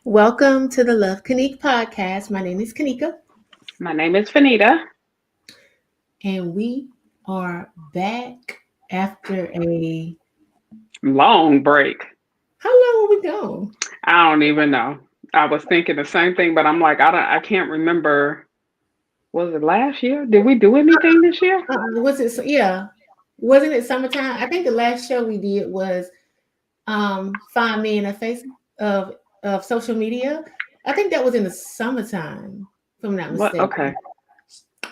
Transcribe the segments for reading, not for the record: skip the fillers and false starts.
Welcome to the Love Kanika podcast. My name is Kanika. My name is Fanita. And we are back after a long break. How long were we gone? I don't even know. I was thinking the same thing, but I'm like, I can't remember. Was it last year? Did we do anything this year? Was it? Yeah. Wasn't it summertime? I think the last show we did was find me in a face of social media. I think that was in the summertime, if I'm not What? mistaken. Okay.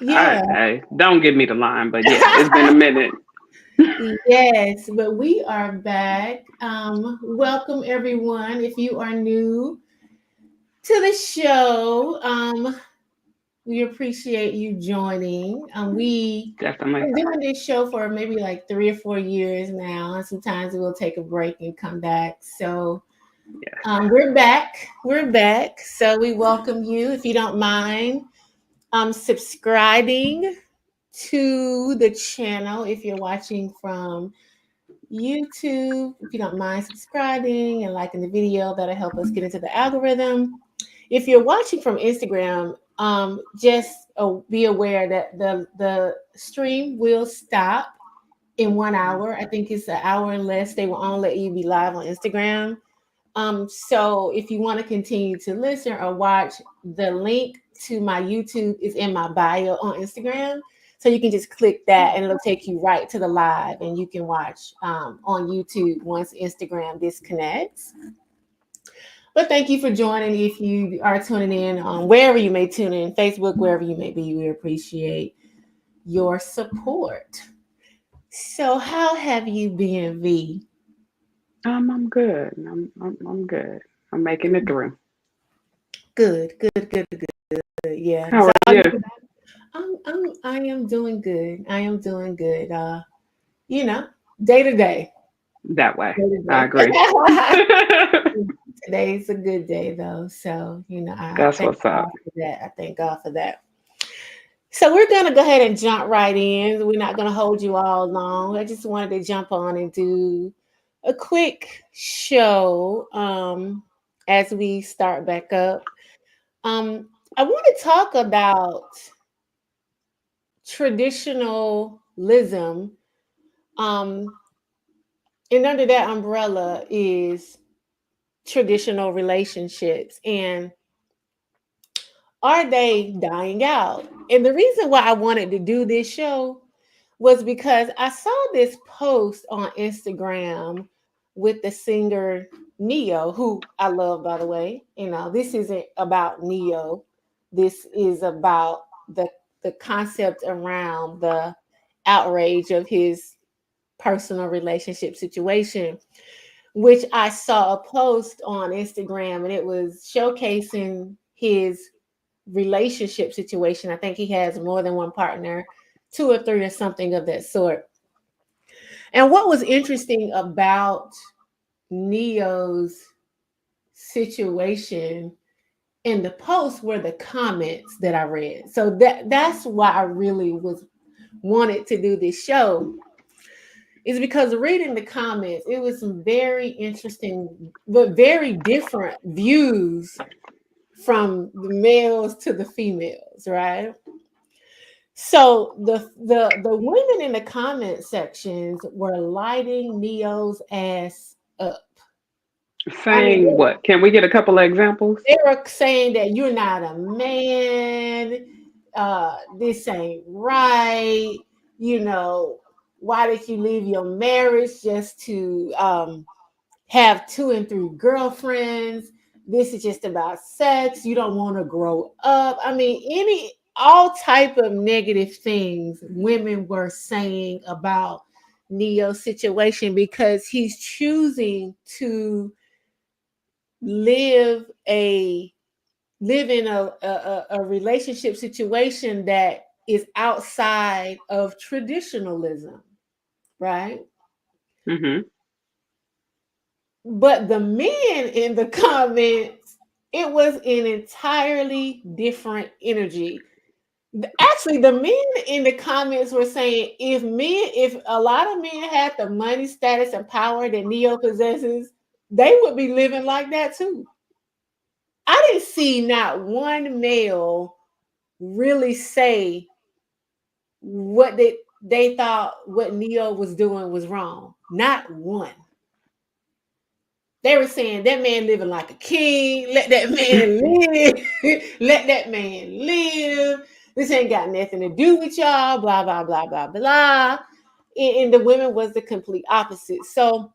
Yeah. Hey, don't give me the line, but yeah, it's been a minute. Yes, but we are back. Welcome everyone. If you are new to the show, we appreciate you joining. We Definitely. been doing this show for maybe like 3 or 4 years now, and sometimes we'll take a break and come back. So Yes. we're back. We're back. So we welcome you. If you don't mind subscribing to the channel, if you're watching from YouTube, if you don't mind subscribing and liking the video, that'll help us get into the algorithm. If you're watching from Instagram, just be aware that the stream will stop in 1 hour. I think it's an hour and less. They will only let you be live on Instagram. So if you want to continue to listen or watch, the link to my YouTube is in my bio on Instagram. So you can just click that and it'll take you right to the live, and you can watch on YouTube once Instagram disconnects. But thank you for joining. If you are tuning in on wherever you may tune in, Facebook, wherever you may be, we appreciate your support. So how have you been, V? I'm good. I'm good. I'm making it through. Good. Yeah. How are you? I am doing good. I am doing good. Day to day. That way. Day to I agree. day. Today's a good day though. So, I That's thank what's God up. for that. I thank God for that. So we're gonna go ahead and jump right in. We're not gonna hold you all long. I just wanted to jump on and do a quick show as we start back up. I want to talk about traditionalism, and under that umbrella is traditional relationships, and are they dying out? And the reason why I wanted to do this show was because I saw this post on Instagram with the singer Neyo, who I love, by the way. This isn't about Neyo. This is about the concept around the outrage of his personal relationship situation, which I saw a post on Instagram, and it was showcasing his relationship situation. I think he has more than one partner, 2 or 3 or something of that sort. And what was interesting about Neo's situation in the post were the comments that I read. So that's why I really wanted to do this show, is because reading the comments, it was some very interesting but very different views from the males to the females, right? So the women in the comment sections were lighting Neo's ass up. Saying what? Can we get a couple of examples? They were saying that you're not a man. This ain't right. Why did you leave your marriage just to have 2 and 3 girlfriends? This is just about sex. You don't want to grow up. I mean, all type of negative things women were saying about Neo's situation, because he's choosing to live in a relationship situation that is outside of traditionalism, right? Mm-hmm. But the men in the comments, it was an entirely different energy. Actually, the men in the comments were saying if a lot of men had the money, status, and power that Neo possesses, they would be living like that too. I didn't see not one male really say what they thought what Neo was doing was wrong. Not one. They were saying that man living like a king. Let that man live. Let that man live. This ain't got nothing to do with y'all. Blah blah blah blah blah. And the women was the complete opposite. So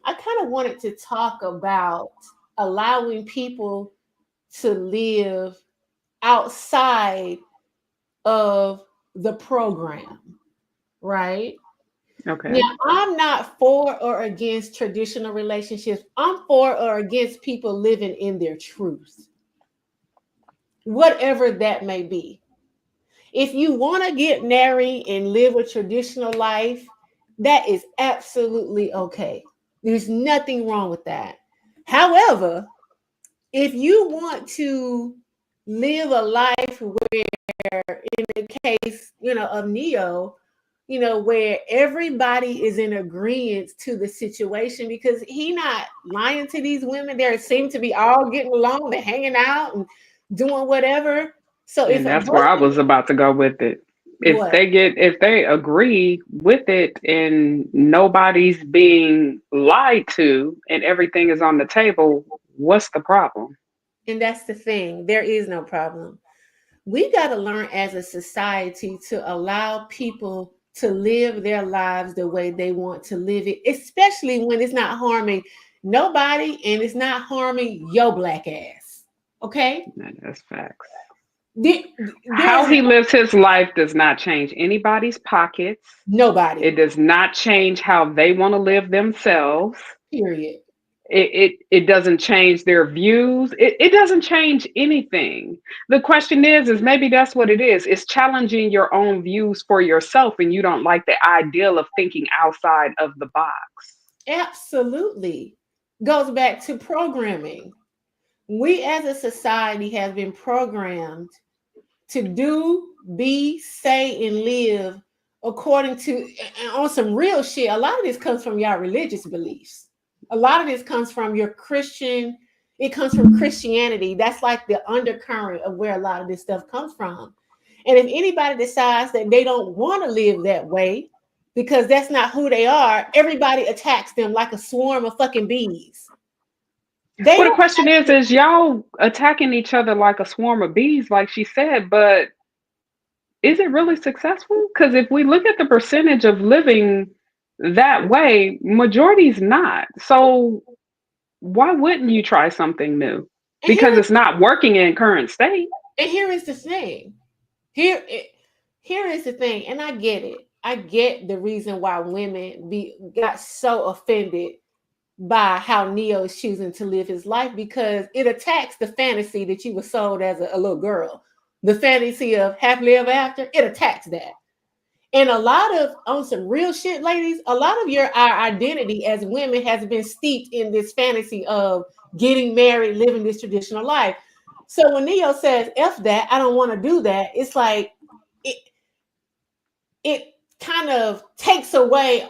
I kind of wanted to talk about allowing people to live outside of the program, right? Now, Okay. I'm not for or against traditional relationships. I'm for or against people living in their truth, whatever that may be. If you want to get married and live a traditional life, that is absolutely okay. There's nothing wrong with that. However, if you want to live a life in the case, of Neo, where everybody is in agreement to the situation because he not lying to these women. They seem to be all getting along and hanging out and doing whatever. So if And a that's where I husband, was about to go with it. what? If they agree with it and nobody's being lied to and everything is on the table, what's the problem? And that's the thing. There is no problem. We got to learn as a society to allow people to live their lives the way they want to live it, especially when it's not harming nobody and it's not harming your black ass. Okay? That's facts. How There's he lives his life does not change anybody's pockets. It nobody, does not change how they want to live themselves. period. It doesn't change their views. It doesn't change anything. The question is maybe that's what it is. It's challenging your own views for yourself and you don't like the ideal of thinking outside of the box. Absolutely. Goes back to programming. We as a society have been programmed to do, be, say, and live according to on some real shit. A lot of this comes from your religious beliefs. A lot of this comes from your Christian, it comes from Christianity. That's like the undercurrent of where a lot of this stuff comes from. And if anybody decides that they don't want to live that way because that's not who they are, everybody attacks them like a swarm of fucking bees. They Well, the don't question is y'all attacking each other like a swarm of bees, like she said, but is it really successful? Because if we look at the percentage of living that way, majority's not. So why wouldn't you try something new? and here Because is it's not working in current state. and here is the thing. Here, here is the thing, and I get it. I get the reason why women got so offended by how Neo is choosing to live his life because it attacks the fantasy that you were sold as a little girl. The fantasy of happily ever after, it attacks that. And a lot of on some real shit, ladies, a lot of our identity as women has been steeped in this fantasy of getting married, living this traditional life. So when Neo says F that, I don't want to do that, it's like it it kind of takes away,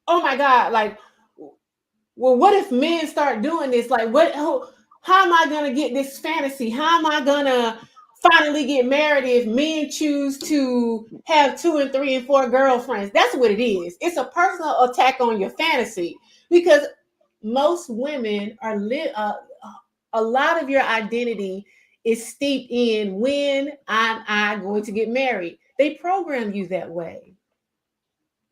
oh my God, like, well, what if men start doing this? Like, how am I gonna get this fantasy? How am I gonna finally get married if men choose to have 2 and 3 and 4 girlfriends? That's what it is. It's a personal attack on your fantasy because most women are a lot of your identity is steeped in when I going to get married. They program you that way.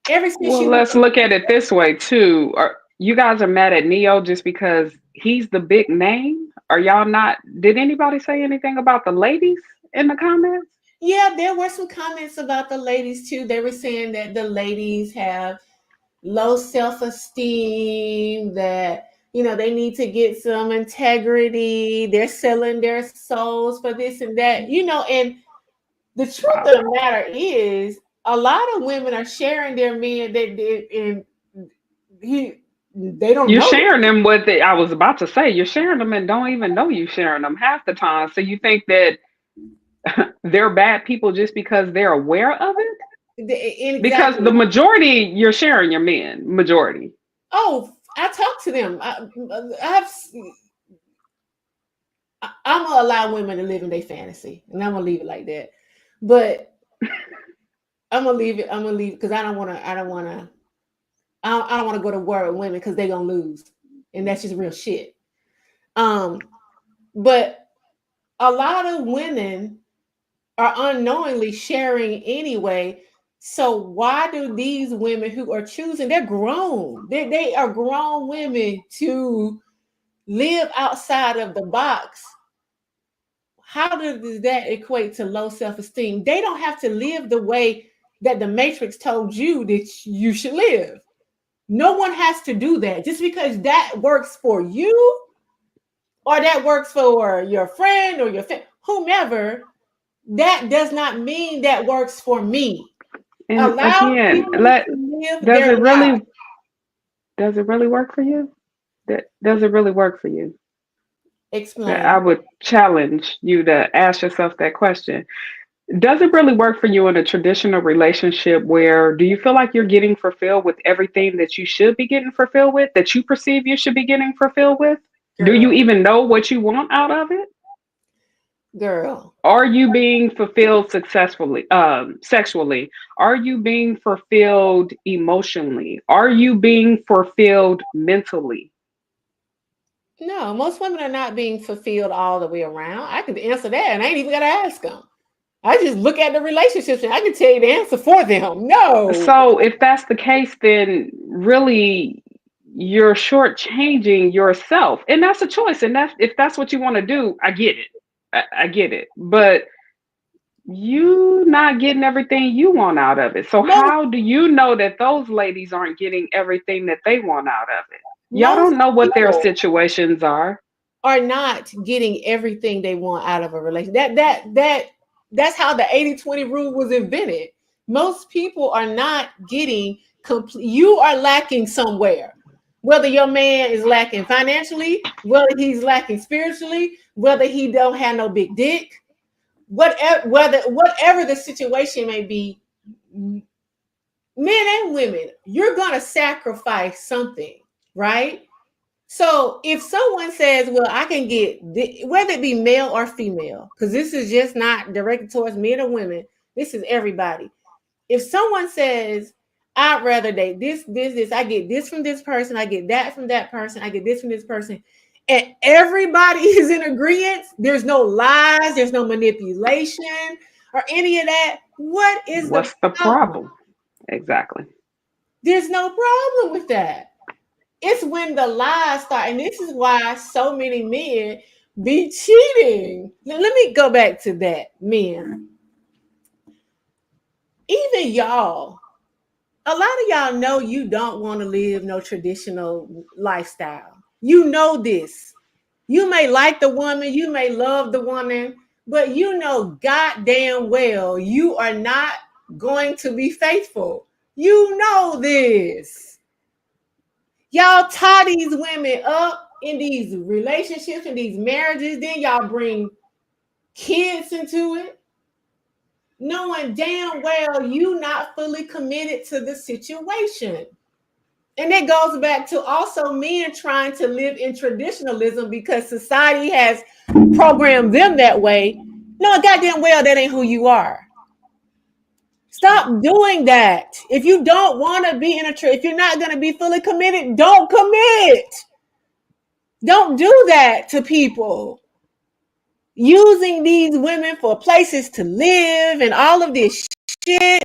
Ever since Well, you let's look at it this way too. You guys are mad at Neo just because he's the big name? Are y'all not? Did anybody say anything about the ladies in the comments? Yeah, there were some comments about the ladies too. They were saying that the ladies have low self-esteem, that they need to get some integrity. They're selling their souls for this and that. And The truth Wow. of the matter is, a lot of women are sharing their men and they don't You're know. sharing them with the, I was about to say, you're sharing them and don't even know you sharing them half the time. So you think that they're bad people just because they're aware of it? Because the Exactly. majority, you're sharing your men, majority. Oh, I talk to them. I'm gonna allow women to live in their fantasy, and I'm gonna leave it like that. But I'm gonna leave it. I'm gonna leave because I don't want to. I don't want to. I don't want to go to war with women because they're gonna lose, and that's just real shit. Um, but a lot of women are unknowingly sharing anyway. So why do these women who are choosing? They're grown. They are grown women to live outside of the box. How does that equate to low self-esteem? They don't have to live the way that the Matrix told you that you should live. No one has to do that. Just because that works for you or that works for your friend or your whomever, that does not mean that works for me. And Allow again, people to live does their it lives. really work for you? Does it really work for you? I Explain. would challenge you to ask yourself that question. Does it really work for you in a traditional relationship where do you feel like you're getting fulfilled with everything that you should be getting fulfilled with, that you perceive you should be getting fulfilled with? Do you Girl, even know what you want out of it? girl. Are you being fulfilled successfully, sexually? Are you being fulfilled emotionally? Are you being fulfilled mentally? No, most women are not being fulfilled all the way around. I could answer that, and I ain't even got to ask them. I just look at the relationships, and I can tell you the answer for them. No, So if that's the case, then really you're shortchanging yourself, and that's a choice. And that's if that's what you want to do, I get it. I get it, but you not getting everything you want out of it. So most how do you know that those ladies aren't getting everything that they want out of it? Y'all most don't know what their people situations are. are not getting everything they want out of a relationship. That's how the 80-20 rule was invented. Most people are not getting complete. You are lacking somewhere. Whether your man is lacking financially, whether he's lacking spiritually, whether he don't have no big dick, whatever the situation may be, men and women, you're gonna sacrifice something, right? So if someone says, "Well, I can get whether it be male or female," because this is just not directed towards men or women, this is everybody. If someone says, "I'd rather date this, I get this from this person, I get that from that person, I get this from this person," and everybody is in agreement, there's no lies, there's no manipulation or any of that. What is the What's the problem? problem? Exactly. There's no problem with that. It's when the lies start, and this is why so many men be cheating. Let me go back to that, men. Even y'all, a lot of y'all know you don't want to live no traditional lifestyle. You know this. You may like the woman, you may love the woman, but you know goddamn well you are not going to be faithful. You know this. Y'all tie these women up in these relationships and these marriages, then y'all bring kids into it, knowing damn well you not fully committed to the situation. And that goes back to also men trying to live in traditionalism because society has programmed them that way. No, goddamn well that ain't who you are. Stop doing that. If you don't want to be in a if you're not going to be fully committed, don't commit. Don't do that to people. Using these women for places to live and all of this shit.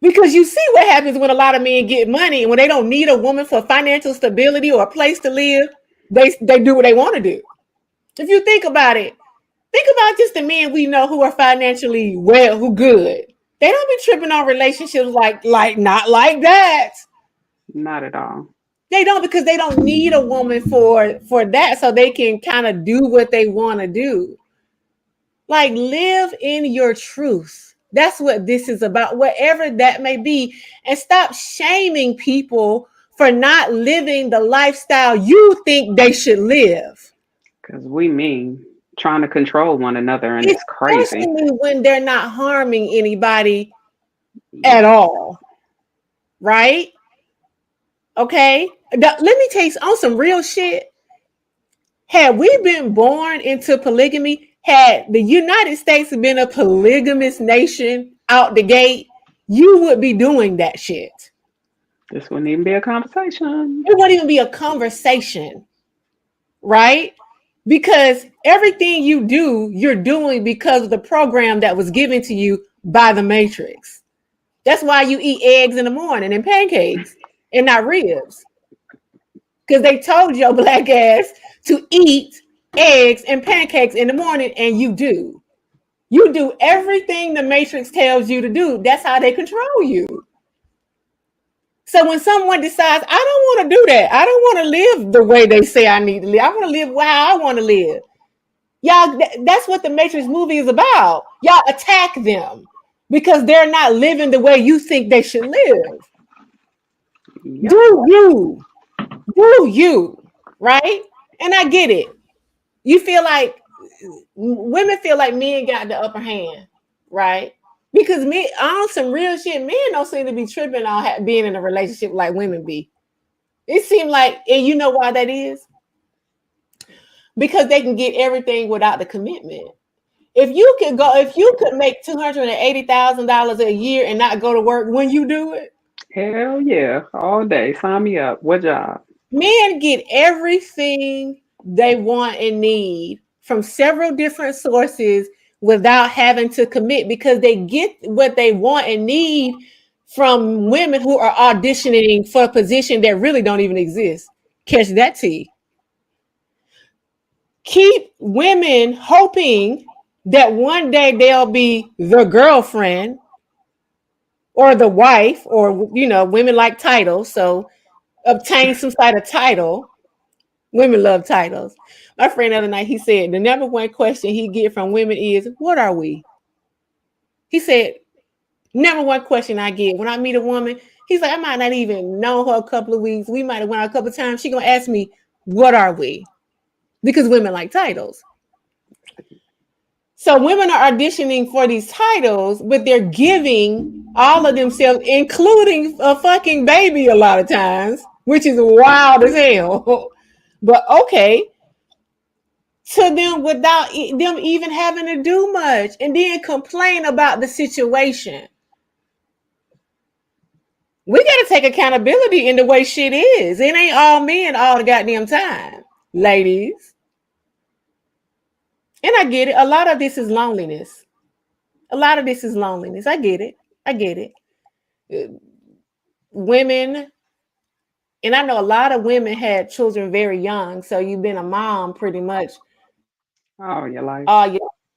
Because you see what happens when a lot of men get money and when they don't need a woman for financial stability or a place to live, they do what they want to do. If you think about it, think about just the men we know who are financially well, who good. They don't be tripping on relationships like not like that. Not at all. They don't because they don't need a woman for that, so they can kind of do what they want to do. Like, live in your truth. That's what this is about, whatever that may be. And stop shaming people for not living the lifestyle you think they should live. Because we mean trying to control one another, and it's crazy. Especially when they're not harming anybody at Yeah. all. Right? Okay. Let me tell you on some real shit. Had we been born into polygamy, had the United States been a polygamous nation out the gate, you would be doing that shit. This wouldn't even be a conversation. It wouldn't even be a conversation, right? Because everything you do, you're doing because of the program that was given to you by the Matrix. That's why you eat eggs in the morning and pancakes and not ribs. Because they told your black ass to eat eggs and pancakes in the morning, and you do. You do everything the Matrix tells you to do. That's how they control you. So when someone decides, I don't want to do that, I don't want to live the way they say I need to live, I want to live how I want to live. Y'all, that's what the Matrix movie is about. Y'all attack them because they're not living the way you think they should live. Yep. Do you, right? And I get it. You feel like women feel like men got the upper hand, right? Because men, on some real shit, men don't seem to be tripping on being in a relationship like women be. It seems like, and you know why that is? Because they can get everything without the commitment. If you could make $280,000 a year and not go to work when you do it, Hell yeah. All day. Sign me up. What job? men get everything they want and need from several different sources without having to commit because they get what they want and need from women who are auditioning for a position that really don't even exist. Catch that tea. Keep women hoping that one day they'll be the girlfriend or the wife, or women like titles, so obtain some sort of title. Women love titles. My friend the other night, he said the number one question he get from women is, what are we? He said, number one question I get when I meet a woman, he's like, I might not even know her a couple of weeks. We might have went out a couple of times. She gonna ask me, what are we? Because women like titles. So women are auditioning for these titles, but they're giving all of themselves, including a fucking baby a lot of times, which is wild as hell. But okay, to them without them even having to do much, and then complain about the situation. We got to take accountability in the way shit is. It ain't all men all the goddamn time, ladies. And I get it. A lot of this is loneliness. I get it. Women, and I know a lot of women had children very young. So you've been a mom pretty much Oh, your life.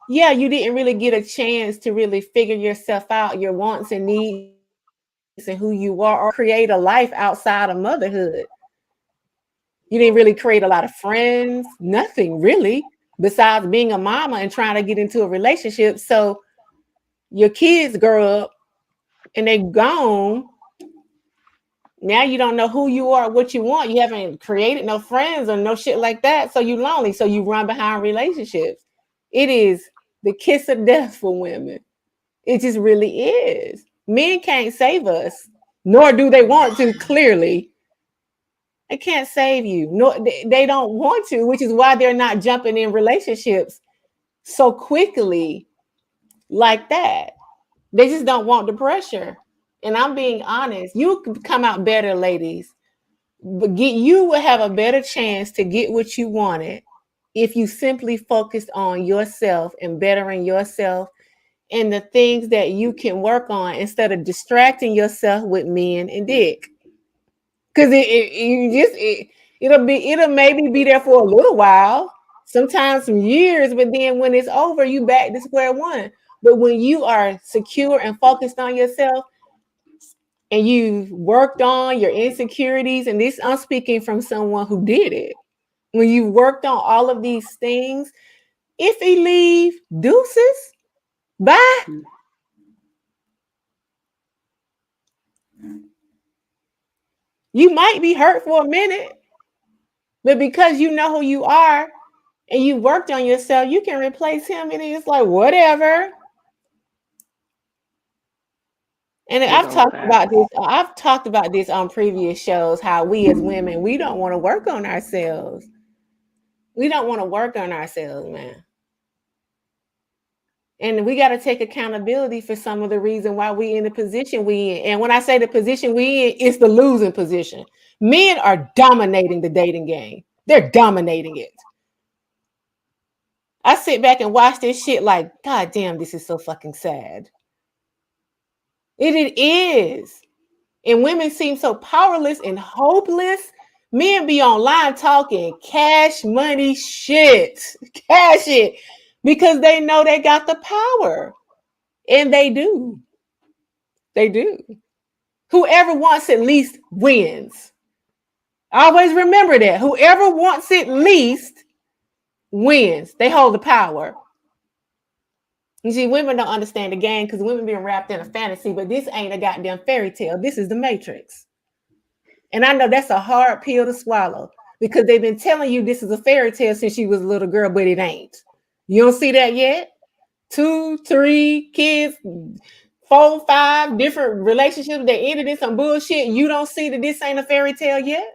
yeah, you didn't really get a chance to really figure yourself out, your wants and needs and who you are, or create a life outside of motherhood. You didn't really create a lot of friends, nothing really, besides being a mama and trying to get into a relationship. So your kids grow up and they gone. Now you don't know who you are, what you want. You haven't created no friends or no shit like that. So you lonely. So you run behind relationships. It is the kiss of death for women. It just really is. Men can't save us, nor do they want to, clearly. They can't save you. No, they don't want to, which is why they're not jumping in relationships so quickly like that. They just don't want the pressure. And I'm being honest. You could come out better, ladies. But you will have a better chance to get what you wanted if you simply focused on yourself and bettering yourself and the things that you can work on instead of distracting yourself with men and dick. Because it'll maybe be there for a little while, sometimes some years, but then when it's over, you back to square one. But when you are secure and focused on yourself and you've worked on your insecurities, and this I'm speaking from someone who did it. When you worked on all of these things, If he leave, deuces, bye. You might be hurt for a minute, but because you know who you are and you worked on yourself, you can replace him, and it's like whatever. And Big I've old talked about facts. this. I've talked about this on previous shows. How we as women, we don't want to work on ourselves. We don't want to work on ourselves, man. And we got to take accountability for some of the reason why we in the position we in. And when I say the position we in, it's the losing position. Men are dominating the dating game. They're dominating it. I sit back and watch this shit like, God damn, this is so fucking sad. It is. And women seem so powerless and hopeless. Men be online talking cash money shit. Cash it. Because they know they got the power. And they do. They do. Whoever wants it least wins. Always remember that. Whoever wants it least wins. They hold the power. You see, women don't understand the game because women being wrapped in a fantasy, but this ain't a goddamn fairy tale. This is the Matrix. And I know that's a hard pill to swallow because they've been telling you this is a fairy tale since you was a little girl, but it ain't. You don't see that yet? 2, 3 kids, 4, 5 different relationships that ended in some bullshit. You don't see that this ain't a fairy tale yet?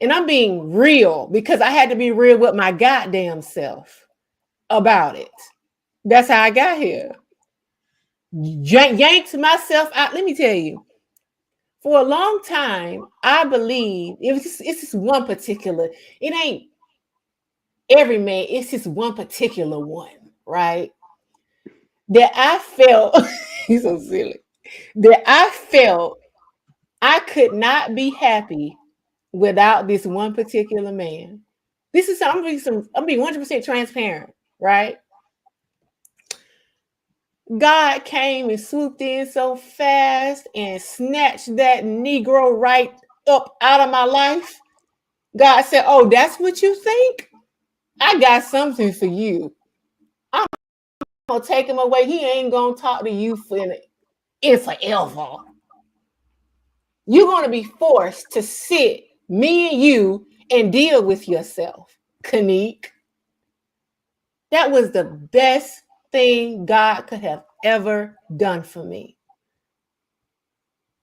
And I'm being real because I had to be real with my goddamn self about it. That's how I got here. Yanked myself out. Let me tell you, for a long time, I believe it's just one particular, it ain't every man, it's just one particular one, right? That I felt, he's so silly, that I felt I could not be happy without this one particular man. This is I'm being 100% transparent, right? God came and swooped in so fast and snatched that Negro right up out of my life. God said, "Oh, that's what you think? I got something for you. I'm gonna take him away. He ain't gonna talk to you in forever. You're gonna be forced to sit, me and you, and deal with yourself, Kanique." That was the best thing God could have ever done for me.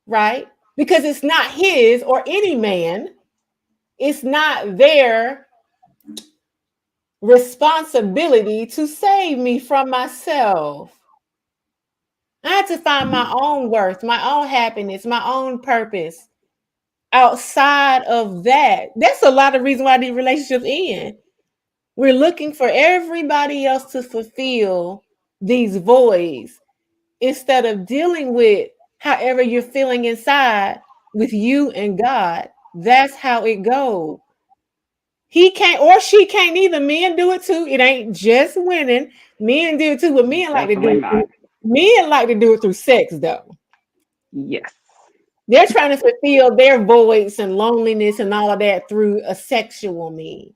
Right? Because it's not his or any man, it's not their responsibility to save me from myself. I had to find my own worth, my own happiness, my own purpose outside of that. That's a lot of reason why these relationships end. We're looking for everybody else to fulfill these voids instead of dealing with however you're feeling inside with you and God. That's how it goes. He can't or she can't either. Men do it too. It ain't just women. Men do it too, but men like to Definitely do it not. through, men like to do it through sex though. Yes. They're trying to fulfill their voids and loneliness and all of that through a sexual means.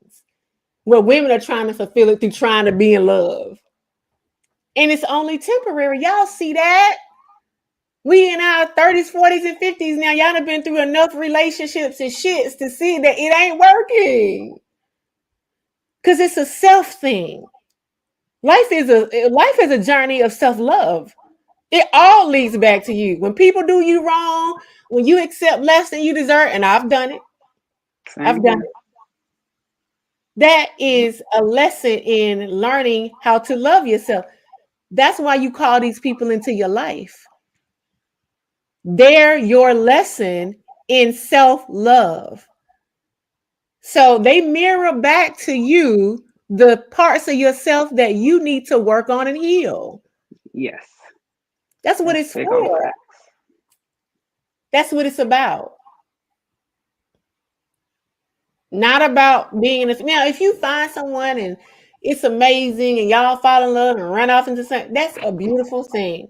Where women are trying to fulfill it through trying to be in love. And it's only temporary. Y'all see that? We in our 30s, 40s, and 50s now. Y'all have been through enough relationships and shits to see that it ain't working. Because it's a self thing. Life is a journey of self-love. It all leads back to you. When people do you wrong, when you accept less than you deserve, and I've done it. I've Same done here. it. That is a lesson in learning how to love yourself. That's why you call these people into your life. They're your lesson in self-love. So they mirror back to you the parts of yourself that you need to work on and heal. Yes. That's what That's it's big old for. facts. That's what it's about. Not about being in a now. If you find someone and it's amazing and y'all fall in love and run off into something, that's a beautiful thing.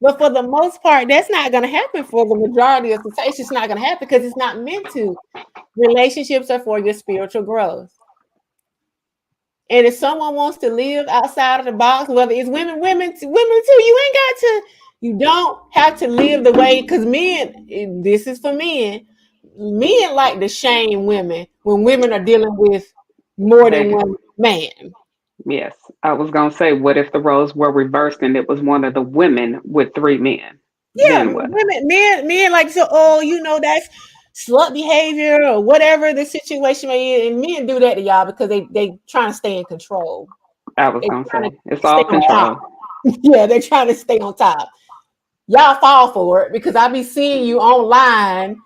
But for the most part, that's not going to happen for the majority of society. It's just not going to happen because it's not meant to. Relationships are for your spiritual growth. And if someone wants to live outside of the box, whether it's women too, you don't have to live the way, because men, this is for men. Men like to shame women when women are dealing with more than one man. Yes, I was gonna say, what if the roles were reversed and it was one of the women with three men? Yeah, Then what? men like, so, that's slut behavior or whatever the situation may be. And men do that to y'all because they trying to stay in control. I was They gonna trying say, to it's stay all on top. control. Yeah, they're trying to stay on top. Y'all fall for it because I be seeing you online.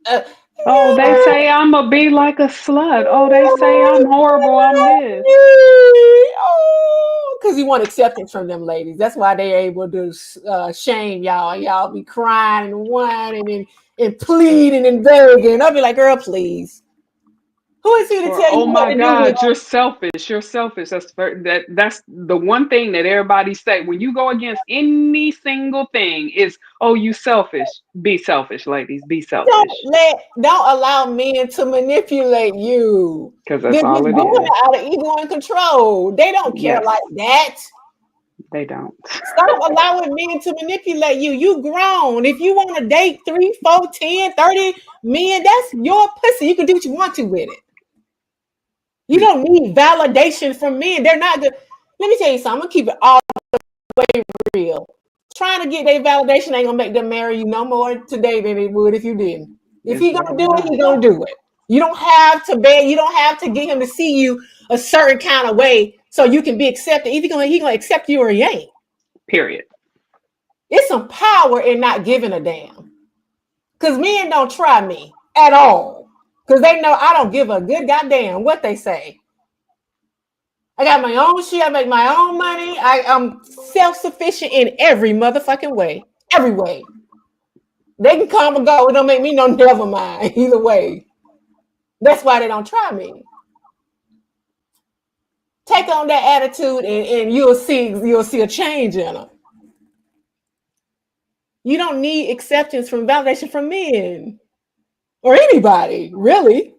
Uh, Oh, they say I'm gonna be like a slut. Oh, they say I'm horrible. I'm this. because you want acceptance from them ladies. That's why they're able to shame y'all. Y'all be crying and whining and pleading and begging. I'll be like, girl, please. Who is he to Or tell you oh what my to do with? God, you're selfish. You're selfish. That's the one thing that everybody say when you go against any single thing is, oh, you selfish. Be selfish, ladies. Be selfish. Don't allow men to manipulate you. Because They're that's just all it doing is. it out of ego and control. They don't care Yes, like that. they don't. Stop allowing men to manipulate you. You grown. If you want to date 3, 4, 10, 30 men, that's your pussy. You can do what you want to with it. You don't need validation from men. They're not good. Let me tell you something. I'm gonna keep it all the way real. Trying to get their validation ain't gonna make them marry you no more today than it would if you didn't. If It's he gonna better do it, not. he gonna do it. You don't have to beg. You don't have to get him to see you a certain kind of way so you can be accepted. Either he gonna accept you or he ain't. Period. It's some power in not giving a damn. Because men don't try me at all. Because they know I don't give a good goddamn what they say. I got my own shit. I make my own money. I'm self-sufficient in every motherfucking way. Every way. They can come and go. It don't make me no never mind. Either way. That's why they don't try me. Take on that attitude and you'll see a change in them. You don't need acceptance from validation from men. Or anybody, really.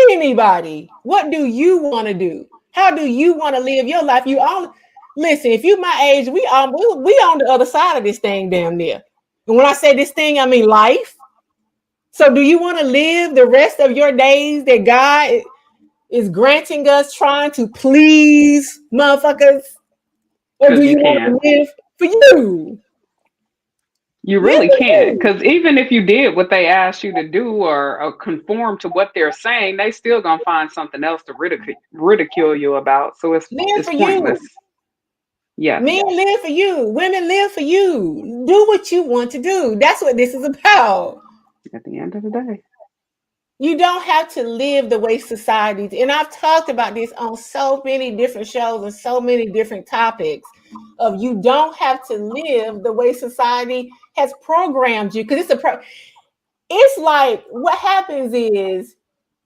Anybody. What do you want to do? How do you want to live your life? You all listen, if you my age, we on the other side of this thing damn near. And when I say this thing, I mean life. So do you want to live the rest of your days that God is granting us trying to please motherfuckers? Or do Because you you want can't. to live for you? You Live really for can't. you. Because even if you did what they asked you to do or conform to what they're saying, they still gonna find something else to ridicule you about. So Live it's for you. pointless. Yes. Men live for you. Women live for you. Do what you want to do. That's what this is about. At the end of the day. You don't have to live the way society, and I've talked about this on so many different shows and so many different topics of you don't have to live the way society has programmed you, because it's like what happens is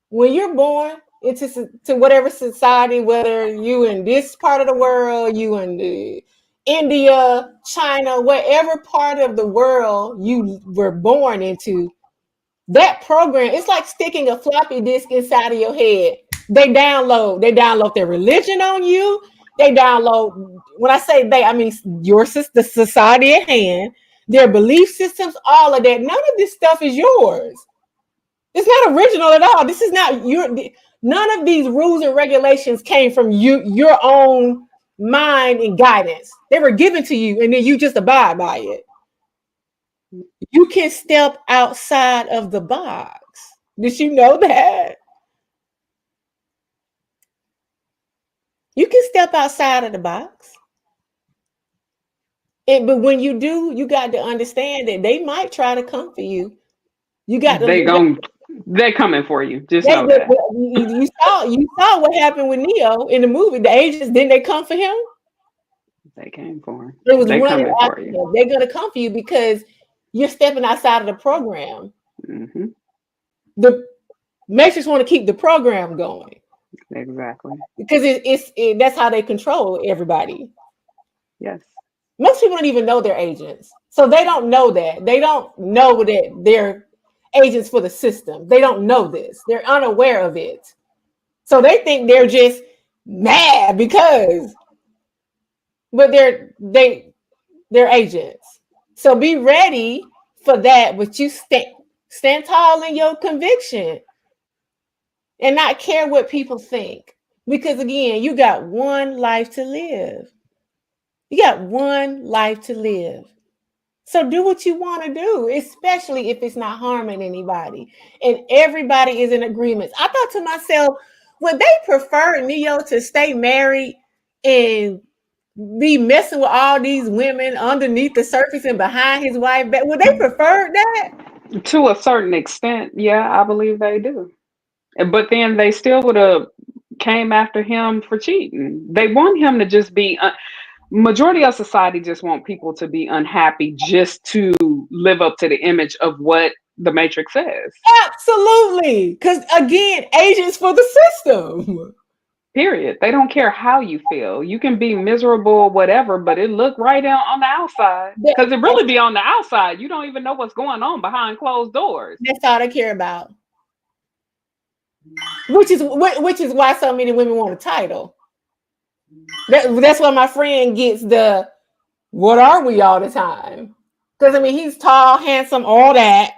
when you're born into to whatever society, whether you in this part of the world, you in the India, China, whatever part of the world you were born into, that program, it's like sticking a floppy disk inside of your head. They download their religion on you. They download, when I say they, I mean the society at hand, their belief systems, all of that. None of this stuff is yours. It's not original at all. This is not your. None of these rules and regulations came from your own mind and guidance. They were given to you, and then you just abide by it. You can step outside of the box. Did you know that? You can step outside of the box. But when you do, you got to understand that they might try to come for you. You got to. They coming for you. Just They, know that. you saw what happened with Neo in the movie. The agents, didn't they come for him? They came for him. It was They running coming for after you. him. They're gonna come for you because you're stepping outside of the program. Hmm. The Matrix want to keep the program going Exactly. because that's how they control everybody. Yes. Most people don't even know they're agents. So they don't know that. They don't know that they're agents for the system. They don't know this. They're unaware of it. So they think they're just mad because, but they're agents. So be ready for that, but you stand tall in your conviction and not care what people think. Because again, you got one life to live. You got one life to live. So do what you want to do, especially if it's not harming anybody. And everybody is in agreement. I thought to myself, would they prefer Neyo to stay married and be messing with all these women underneath the surface and behind his wife? Would they prefer that? To a certain extent, yeah, I believe they do. But then they still would have came after him for cheating. They want him to just be. Majority of society just want people to be unhappy just to live up to the image of what the Matrix says. Absolutely. Because again, agents for the system. Period. They don't care how you feel. You can be miserable or whatever, but it look right on the outside. Because it really be on the outside. You don't even know what's going on behind closed doors. That's all they care about. Which is why so many women want a title. That's why my friend gets the "what are we" all the time. Because I mean, he's tall, handsome, all that.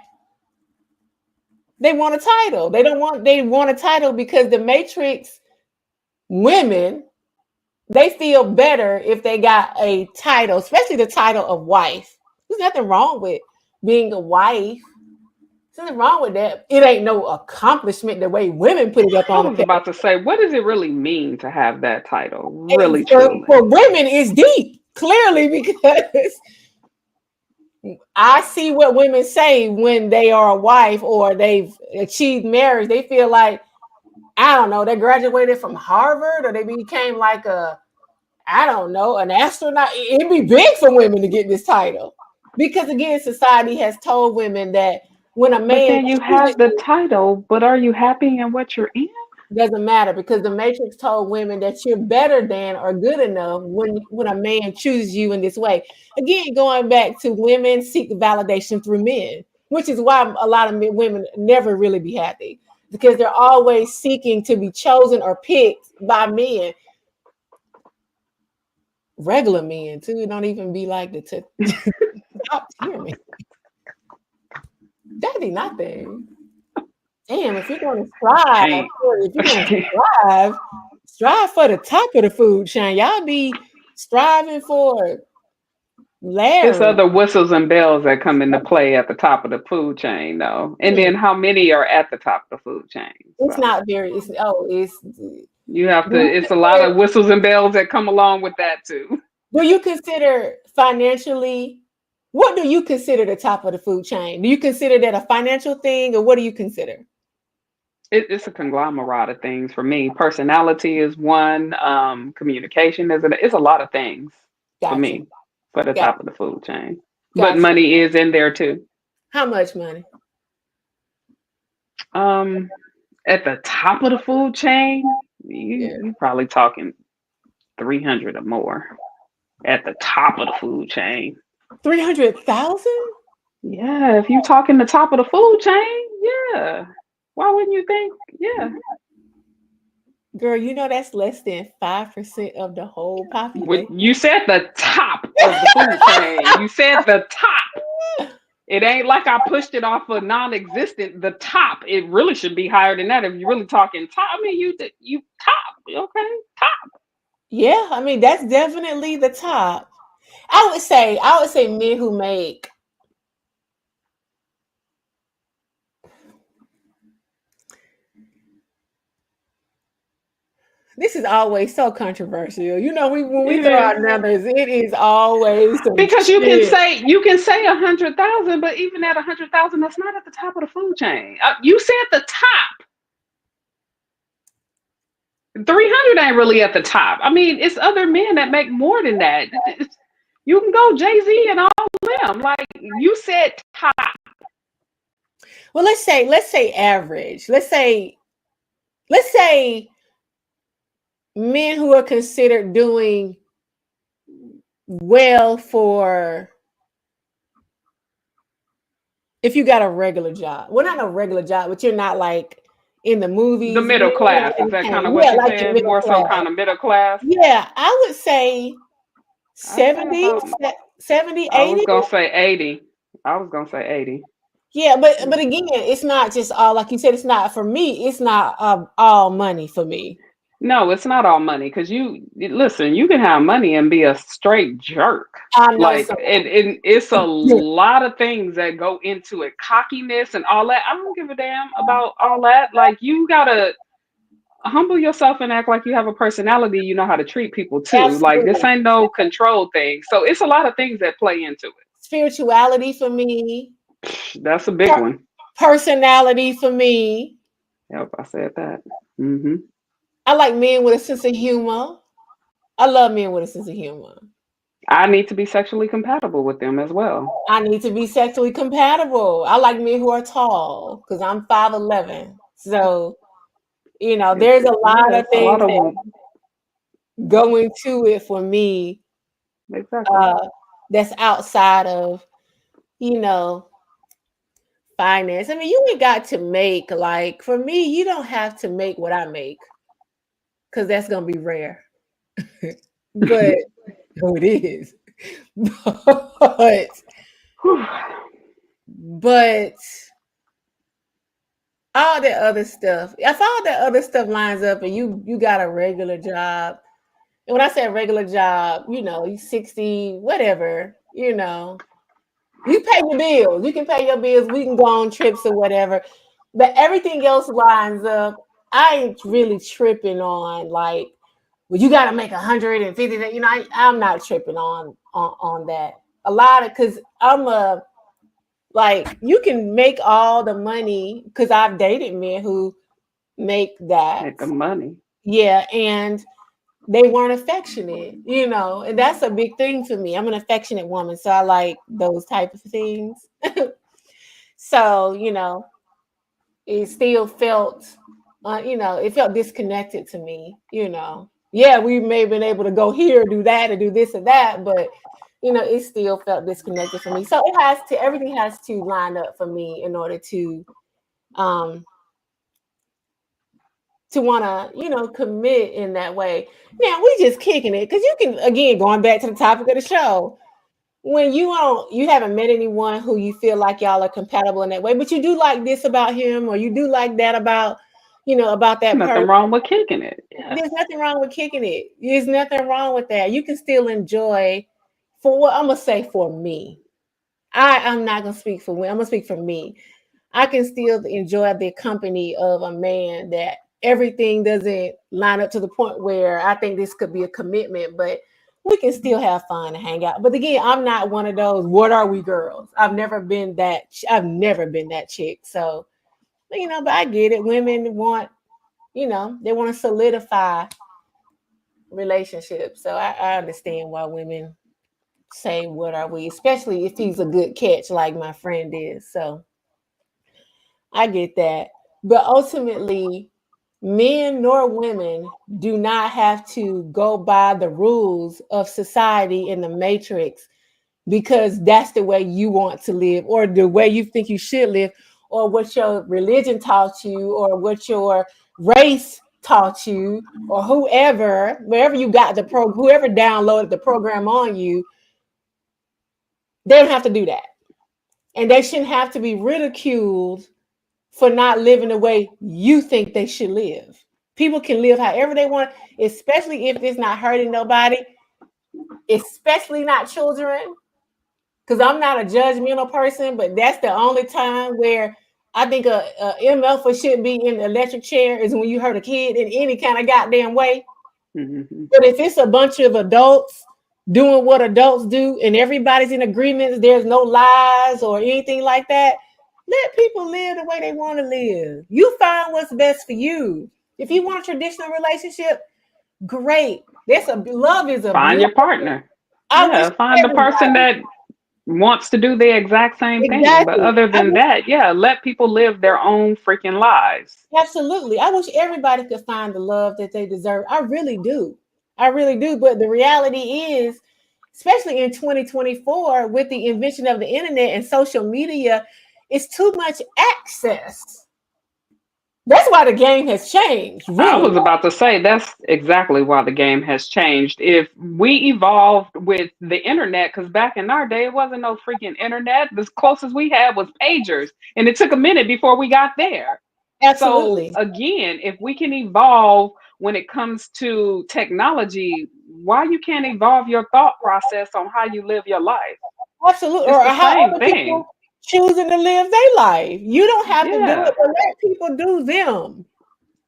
They want a title. They want a title because the Matrix women, they feel better if they got a title, especially the title of wife. There's nothing wrong with being a wife. There's nothing wrong with that. It ain't no accomplishment the way women put it up I on the was page. about to say, what does it really mean to have that title? Really, truly. For women, it's deep, clearly, because I see what women say when they are a wife or they've achieved marriage. They feel like, I don't know, they graduated from Harvard or they became like I don't know, an astronaut. It'd be big for women to get this title. Because again, society has told women that when a But man then you chooses have the you, title, but are you happy in what you're in? doesn't matter because the Matrix told women that you're better than or good enough when a man chooses you in this way. Again, going back to women seek validation through men, which is why a lot of women never really be happy because they're always seeking to be chosen or picked by men. Regular men too, don't even be like the top tier men. That be nothing. Damn, if you're going to strive, Can't. if you're going to strive for the top of the food chain. Y'all be striving for It's Larry. other whistles and bells that come into play at the top of the food chain, though. And then how many are at the top of the food chain? It's So not very. It's. you have Do to. you It's a lot consider, of whistles and bells that come along with that too. do you consider financially? What do you consider the top of the food chain? Do you consider that a financial thing, or what do you consider? It's a conglomerate of things for me. Personality is one. Communication is. It's a lot of things for Gotcha. me for the top Gotcha. of the food chain. But Gotcha. money is in there too. How much money? Um, at the top of the food chain, Yeah. you probably talking 300 or more at the top of the food chain. 300,000. Yeah, if you talking the top of the food chain, yeah. Why wouldn't you think? Yeah. Girl, you know that's less than 5% of the whole population. You said the top of the food chain. You said the top. It ain't like I pushed it off of non-existent. The top. It really should be higher than that if you're really talking top. I mean, you top. Okay, top. Yeah, I mean that's definitely the top. I would say men who make this is always so controversial. You know, when we It throw is. out numbers, it is always some Because shit. you can say 100,000, but even at 100,000, that's not at the top of the food chain. You said the top. 300 ain't really at the top. I mean, it's other men that make more than that. You can go Jay-Z and all them. Like you said top. Well, let's say average. Let's say men who are considered doing well for if you got a regular job. Well, not a regular job, but you're not like in the The movies. middle You know, class, is that kind of what yeah, you're like your saying? middle More so class. kind of middle class? Yeah, I would say I say 70, about, 70, I was 80. gonna say 80. I was gonna say 80. Yeah, but again, it's not just all like you said. It's not for me. It's not all money for me. No, it's not all money because listen, you can have money and be a straight jerk. I know Like, some. and it's a lot of things that go into it, cockiness and all that. I don't give a damn about all that. Like, you gotta humble yourself and act like you have a personality. You know how to treat people too. Like, this Absolutely. ain't no control thing. So it's a lot of things that play into Spirituality for me. it. That's a big Per- one. personality for me. Yep, I said that. Hmm. I like men with a sense of humor. I love men with a sense of humor. I need to be sexually compatible with them as well. I need to be sexually compatible. I like men who are tall because I'm 5'11". So, there's a lot Yeah, of it's a lot things of that them. go into it for me Exactly. uh, that's outside of, you know, finance. I mean, you ain't got to make, like, for me, you don't have to make what I make because that's going to be rare. But, oh, it is. But, Whew. but all that other stuff, if all that other stuff lines up and you got a regular job, and when I say a regular job, you 60, whatever, you pay your bills. You can pay your bills. We can go on trips or whatever. But everything else lines up. I ain't really tripping on like, well, you got to make 150. I'm not tripping on that. A lot of because I'm a like you can make all the money because I've dated men who make that. Make the money. Yeah, and they weren't affectionate, and that's a big thing for me. I'm an affectionate woman, so I like those type of things. So, it still felt, it felt disconnected to me. Yeah, we may have been able to go here, do that, and do this and that, but, it still felt disconnected for me. So everything has to line up for me in order um, to want to, commit in that way. Now, we just kicking it because you can, again, going back to the topic of the show, when you haven't met anyone who you feel like y'all are compatible in that way, but you do like this about him or you do like that about that Nothing person. wrong with kicking it. Yeah. There's nothing wrong with kicking it. There's nothing wrong with that. You can still enjoy for what I'm gonna say for me. I'm not gonna speak for women. I'm gonna speak for me. I can still enjoy the company of a man that everything doesn't line up to the point where I think this could be a commitment, but we can still have fun and hang out. But again, I'm not one of those what are we girls. I've never been that chick. So, but I get it. Women want, they want to solidify relationships. So I understand why women say what are we, especially if he's a good catch like my friend is. So I get that. But ultimately, men nor women do not have to go by the rules of society in the matrix because that's the way you want to live or the way you think you should live or what your religion taught you or what your race taught you or wherever you got whoever downloaded the program on you, they don't have to do that. And they shouldn't have to be ridiculed for not living the way you think they should live. People can live however they want, especially if it's not hurting nobody, especially not children. Because I'm not a judgmental person, but that's the only time where I think a MF should be in the electric chair is when you hurt a kid in any kind of goddamn way. Hmm. But if it's a bunch of adults doing what adults do and everybody's in agreement, there's no lies or anything like that, let people live the way they want to live. You find what's best for you. If you want a traditional relationship, great. Love is a Find your beautiful thing. partner. I wish Yeah, find the person everybody that wants to do the exact same thing. But exactly. other I than wish that, yeah, let people live their own freaking lives. absolutely. I wish everybody could find the love that they deserve. I really do. I really do. But the reality is especially in 2024 with the invention of the internet and social media, it's too much access. That's why the game has changed, I really. was about to say that's exactly why the game has changed. If we evolved with the internet, because back in our day, it wasn't no freaking internet. The closest we had was pagers, and it took a minute before we got there. So, Absolutely. again, if we can evolve when it comes to technology, why you can't evolve your thought process on how you live your life? Absolutely. It's Or the how same other thing. people choosing to live their life. You don't have to do Yeah, it, but let people do them.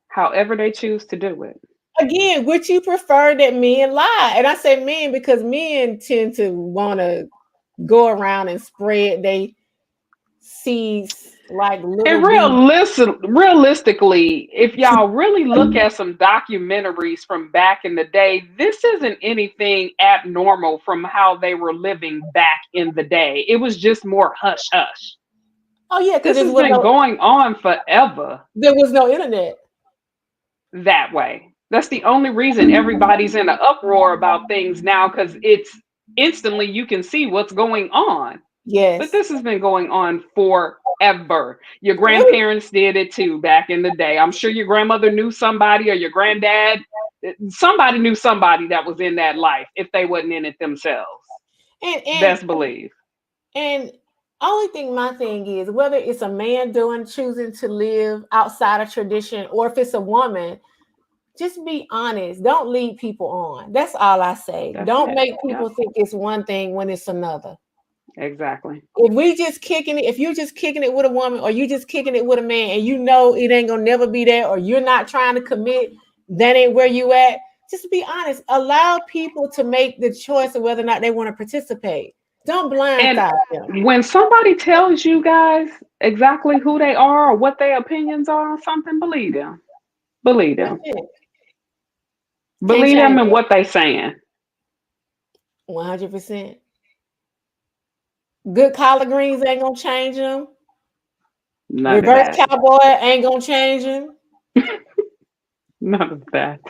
however they choose to do it. Again, would you prefer that men lie? And I say men because men tend to want to go around and spread they seeds like little And bees. realistically, if y'all really look at some documentaries from back in the day, this isn't anything abnormal from how they were living back in the day. It was just more hush hush. Oh yeah, because This has been going on forever there was no internet. that way. That's the only reason everybody's in an uproar about things now, because it's instantly you can see what's going on. But Yes. this has been going on forever. Your grandparents did it too back in the day. I'm sure your grandmother knew somebody, or your granddad. Somebody knew somebody that was in that life if they wasn't in it themselves. And Best believe. and only thing my thing is whether it's a man doing choosing to live outside of tradition or if it's a woman, just be honest. Don't lead people on. That's all I say. That's Don't it. make Yep. people think it's one thing when it's another. Exactly. If we just kicking it, if you're just kicking it with a woman or you just kicking it with a man and you know it ain't gonna never be there, or you're not trying to commit, that ain't where you at. Just be honest. Allow people to make the choice of whether or not they want to participate. Don't And blindside them. when somebody tells you guys exactly who they are or what their opinions are on something, believe them. Believe That's them. it. Can't Believe them change and it. what they saying. 100%. Good collard greens ain't gonna change them. None of Reverse that. cowboy ain't gonna change them. None of that.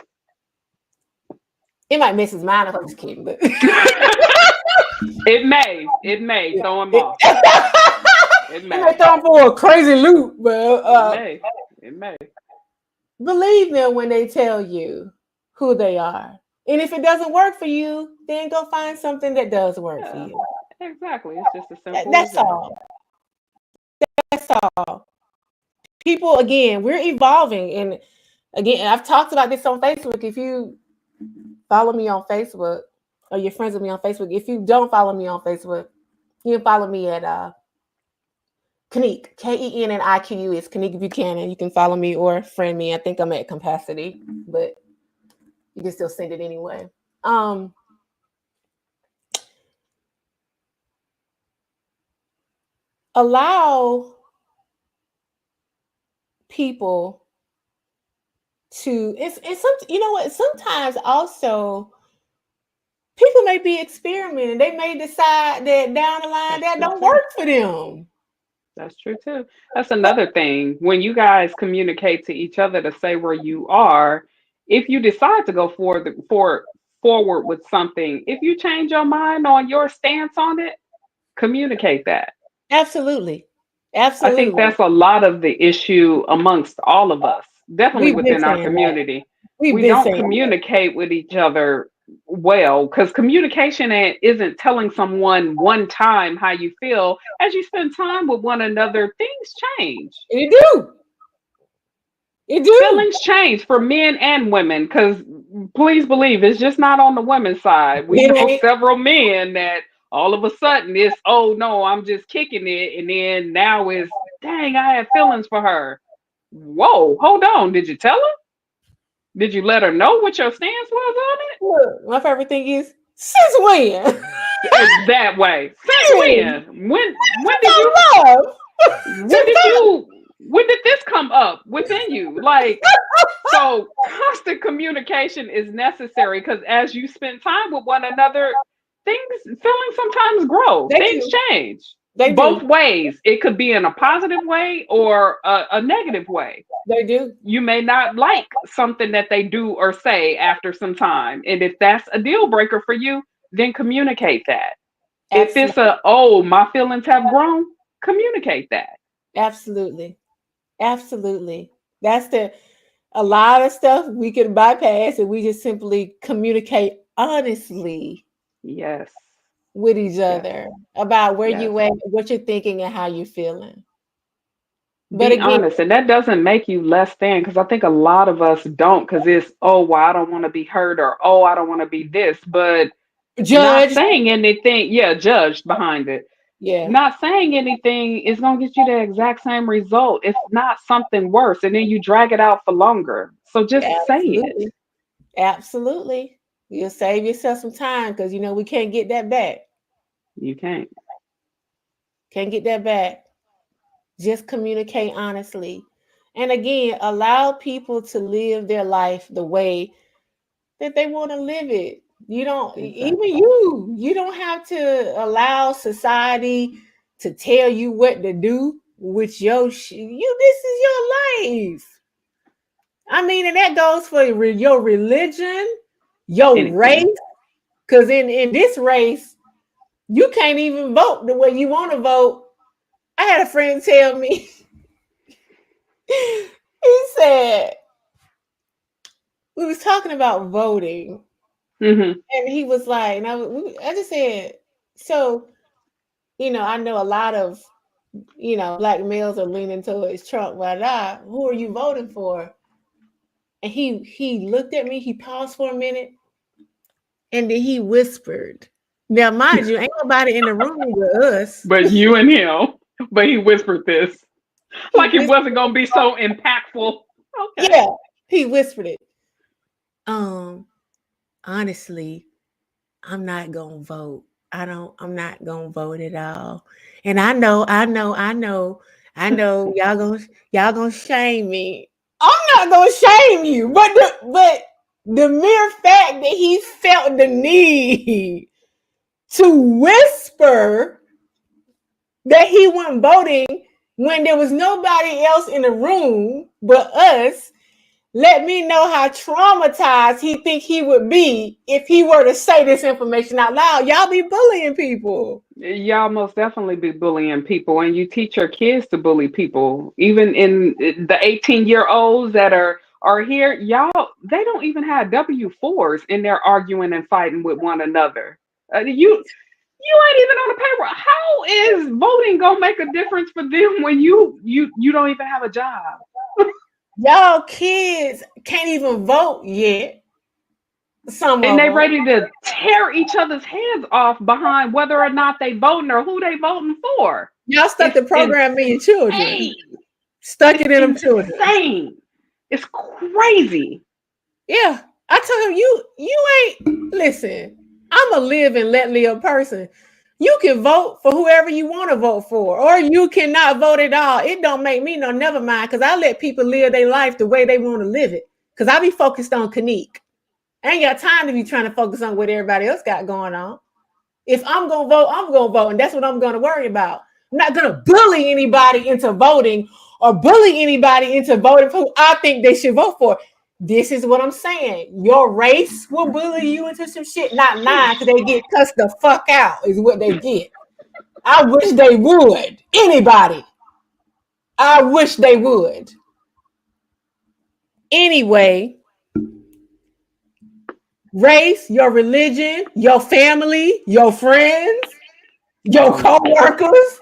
It might miss his mind if I'm just kidding, but It may. It may throw him it, off. It it may may. throw him for a crazy loop, but It may. It may. believe them when they tell you who they are. And if it doesn't work for you, then go find something that does work for Yeah. you. Exactly. It's just as simple as That's that. all. That's all. People, again, we're evolving. And again, I've talked about this on Facebook. If you follow me on Facebook or you're friends with me on Facebook, if you don't follow me on Facebook, you can follow me at Kenique, Kenique is Kenique Buchanan. You can follow me or friend me. I think I'm at capacity, but you can still send it anyway. Allow people to it's some, you know what, sometimes also people may be experimenting. They may decide that down the line That's that true don't too. work for them. That's true too. That's another thing. When you guys communicate to each other to say where you are, if you decide to go forward with something, if you change your mind on your stance on it, communicate that. Absolutely. I think Absolutely. that's a lot of the issue amongst all of us, definitely We've been within our saying that. community. We've We been don't saying that. communicate with each other well, because communication isn't telling someone one time how you feel. As you spend time with one another, things change. It do. It do. Feelings change for men and women, because please believe it's just not on the women's side. We It know ain't. several men that all of a sudden it's, oh no, I'm just kicking it, and then now it's, dang, I had feelings for her. Whoa, hold on, did you tell her? Did you let her know what your stance was on Look, my favorite thing is since when? it? That way, since Hey, when did you love. when did you when did this come up within you? Like, so constant communication is necessary, because as you spend time with one another, feelings sometimes grow, They things do. change They both do. ways. It could be in a positive way or a negative way. They do. You may not like something that they do or say after some time, and if that's a deal breaker for you, then communicate that. If it's Absolutely. my feelings have grown, communicate that. Absolutely. Absolutely. That's a lot of stuff we can bypass and we just simply communicate honestly Yes. with each Yes. other about where Yes. you at, what you're thinking, and how you're feeling. But Be again, honest, and that doesn't make you less than, because I think a lot of us don't, because it's, oh, well, I don't want to be hurt, or oh, I don't want to be this, but not judge. saying anything, yeah, judged behind it. Yeah, Not saying anything is going to get you the exact same result, if not something worse, and then you drag it out for longer. So just say it. absolutely. Absolutely. You'll save yourself some time because we can't get that back. You can't. Can't get that back. Just communicate honestly. And again, allow people to live their life the way that they want to live it. You don't, even Exactly. you don't have to allow society to tell you what to do with this is your life. I mean, and that goes for your religion, your race, Anything. because in this race, you can't even vote the way you want to vote. I had a friend tell me, he said, we was talking about voting, Hmm. and he was like, and I just said, so, I know a lot of, black males are leaning towards Trump, blah, blah. Who are you voting for? And he looked at me, he paused for a minute, and then he whispered. Now, mind you, ain't nobody in the room with us. But you and him, but he whispered this He like it whispered, wasn't going to be so impactful. Okay. yeah, he whispered it. Um, Honestly, I'm not gonna vote. I'm not gonna vote at all. And I know y'all gonna shame me. I'm not gonna shame you, but the mere fact that he felt the need to whisper that he wasn't voting when there was nobody else in the room but us, let me know how traumatized he think he would be if he were to say this information out loud. Y'all be bullying people. Y'all most definitely be bullying people, and you teach your kids to bully people. Even in the 18-year-olds that are here, y'all, they don't even have W-4s, and they're arguing and fighting with one another. You ain't even on the payroll. How is voting gonna make a difference for them when you don't even have a job? Y'all kids can't even vote yet. Some And of they them. ready to tear each other's heads off behind whether or not they voting or who they voting for. Y'all stuck It's the program in your children. insane. Stuck It's it in them children. insane. It's crazy. Yeah. I told him you ain't listen. I'm a live and let live person. You can vote for whoever you want to vote for, or you cannot vote at all. It don't make me no never mind because I let people live their life the way they want to live it. Because I be focused on Kanique. I ain't got time to be trying to focus on what everybody else got going on. If I'm gonna vote, I'm gonna vote, and that's what I'm gonna worry about. I'm not gonna bully anybody into voting or bully anybody into voting for who I think they should vote for. This is what I'm saying. Your race will bully you into some shit, not mine, because they get cussed the fuck out, is what they get. I wish they would. Anybody. I wish they would. Anyway, race, your religion, your family, your friends, your Oh no. co-workers.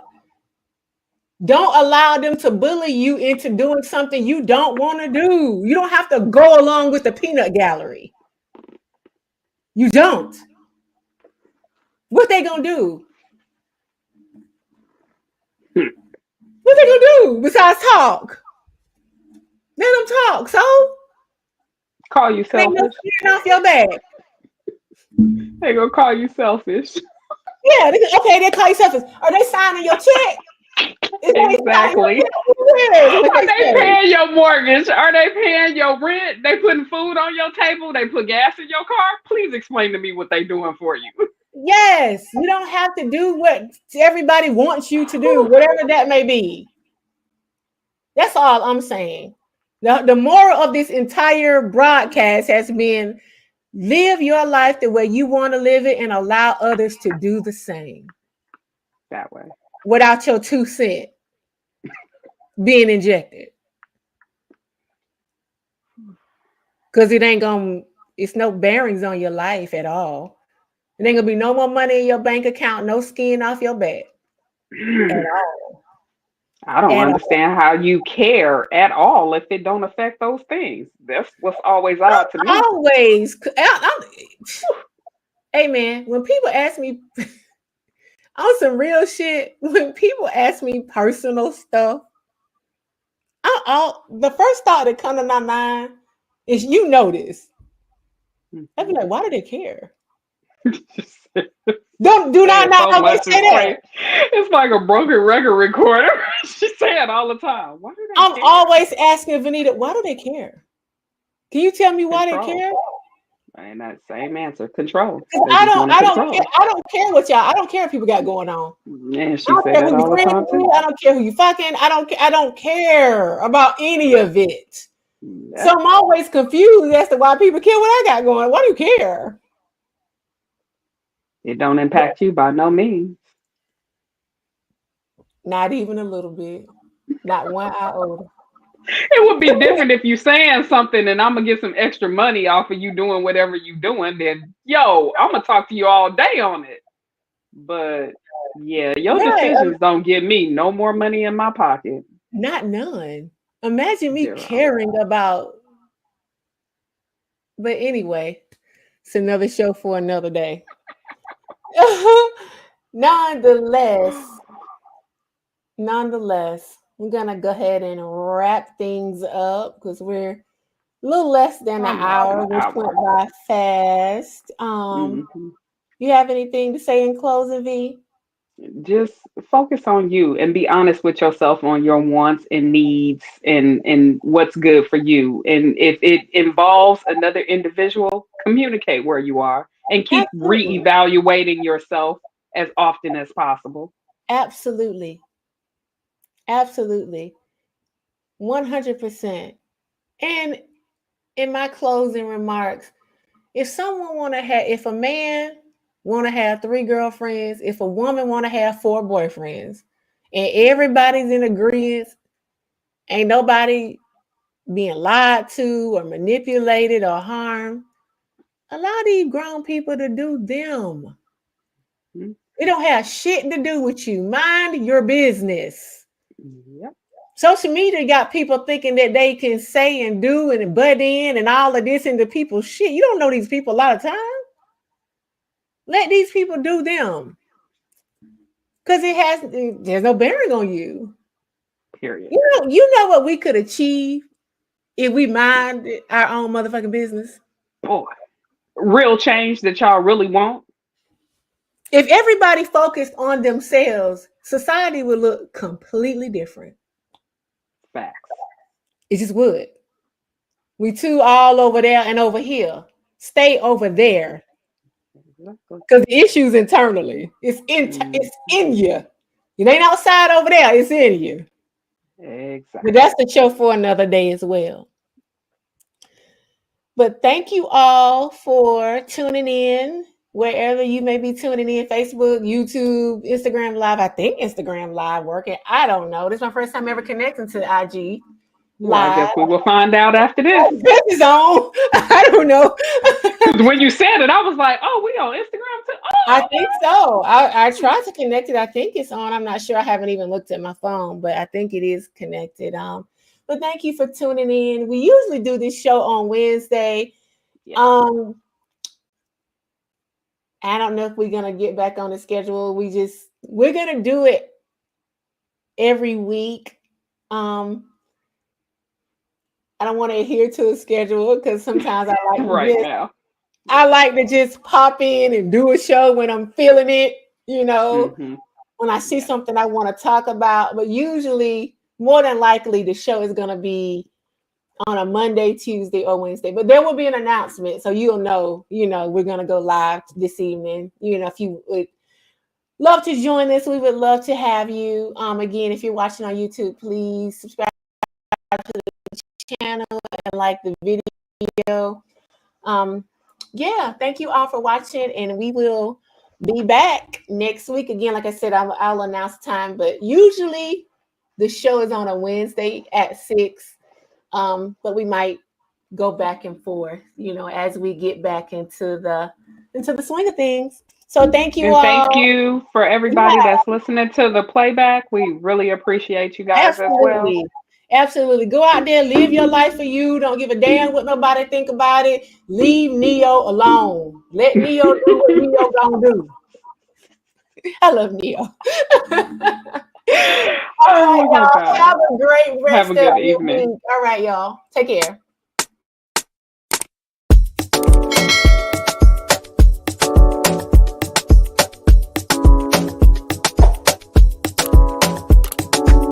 Don't allow them to bully you into doing something you don't want to do. You don't have to go along with the peanut gallery. You don't. What they gonna do? Hmm. What they gonna do besides talk? Let them talk. So Call you it ain't no selfish. skin off your back. They gonna call you selfish. Yeah, okay, they call you selfish. Are they signing your check? Is they signing your Exactly. check? Where is what Are they they say? paying your mortgage? Are they paying your rent? They putting food on your table? They put gas in your car? Please explain to me what they doing for you. Yes, you don't have to do what everybody wants you to do, whatever that may be. That's all I'm saying. The moral of this entire broadcast has been Live your life the way you want to live it and allow others to do the same That way. without your 2 cents being injected. Because it's no bearings on your life at all. It ain't gonna be no more money in your bank account, no skin off your back at all. I don't At all. understand how you care at all if it don't affect those things. That's what's always odd to me. Always. Hey man, when people ask me on some real shit, when people ask me personal stuff, the first thought that comes to my mind is this. I'd be like, why do they care? Do not Saying so always much say is that. crazy. It's like a broken record recorder. She's saying all the time. Why do they I'm care? always asking Vanita, why do they care? Can you tell me why they Control. care? And that same answer. Control. 'Cause They just want to I don't care. control. I don't care what y'all. I don't care if people got going on. Yeah, I she don't say care that who you all the friends time too. with. I don't care who you fucking. I don't care about any of it. Yeah. So I'm always confused as to why people care what I got going. Why do you care? It don't impact you by no means. Not even a little bit. Not 1 iota. It would be different if you saying something and I'm gonna get some extra money off of you doing whatever you doing. Then yo, I'm gonna talk to you all day on it. But yeah, your Right. decisions don't give me no more money in my pocket. Not none. Imagine me Zero. caring about. But anyway, it's another show for another day. Nonetheless, we're gonna go ahead and wrap things up because we're a little less than an Almost an hour, which hour. went by fast. Hmm. You have anything to say in closing, V? Just focus on you and be honest with yourself on your wants and needs and what's good for you. And if it involves another individual, communicate where you are and keep Absolutely. reevaluating yourself as often as possible. Absolutely. Absolutely. 100%. And in my closing remarks, if a man want to have 3 girlfriends, if a woman want to have 4 boyfriends, and everybody's in agreement, ain't nobody being lied to or manipulated or harmed, allow these grown people to do them. Mhm. It don't have shit to do with you. Mind your business. Yep. Social media got people thinking that they can say and do and butt in and all of this into people's shit. You don't know these people a lot of time. Let these people do them. Because there's no bearing on you. Period. You know what we could achieve if we mind our own motherfucking business? Boy, real change that y'all really want. If everybody focused on themselves, society would look completely different. Facts. It just would. We too all over there and over here. Stay over there. Exactly. Because the issue's internally. Mm, It's in you. It ain't outside over there, it's in you. But exactly. that's the show for another day as well. But thank you all for tuning in wherever you may be tuning in, Facebook, YouTube, Instagram Live. I think Instagram Live working. I don't know. This is my first time ever connecting to IG Well, I Live. guess we will find out after this. This is on. I don't know. Because when you said it, I was like, oh, we on Instagram too. I Oh, think so. I tried to connect it. I think it's on. I'm not sure. I haven't even looked at my phone, but I think it is connected. But thank you for tuning in. We usually do this show on Wednesday. yeah. Um, I don't know if we're gonna get back on the schedule. We're gonna do it every week. Um, I don't want to adhere to a schedule because sometimes Right now. I Yeah. like to just pop in and do a show when I'm feeling it, Mm-hmm. when I see Yeah. something I want to talk about. But usually, more than likely, the show is gonna be on a Monday, Tuesday, or Wednesday. But there will be an announcement, so you'll know, we're gonna go live this evening. If you would love to join us, we would love to have you. Again, if you're watching on YouTube, please subscribe to the channel and like the video. Um, yeah, thank you all for watching, and we will be back next week again. Like I said, I'll announce time, but usually the show is on a Wednesday at 6. But we might go back and forth, as we get back into the swing of things. So thank you And thank all. you for everybody Yeah, that's listening to the playback. We really appreciate you guys as well. absolutely. Absolutely. Go out there, live your life for you. Don't give a damn what nobody think about it. Leave Neo alone. Let Neo do what Neo gonna do. I love Neo. All right, Oh my y'all. God. Have a great Have a rest of good your evening. week. All right, y'all. Take care.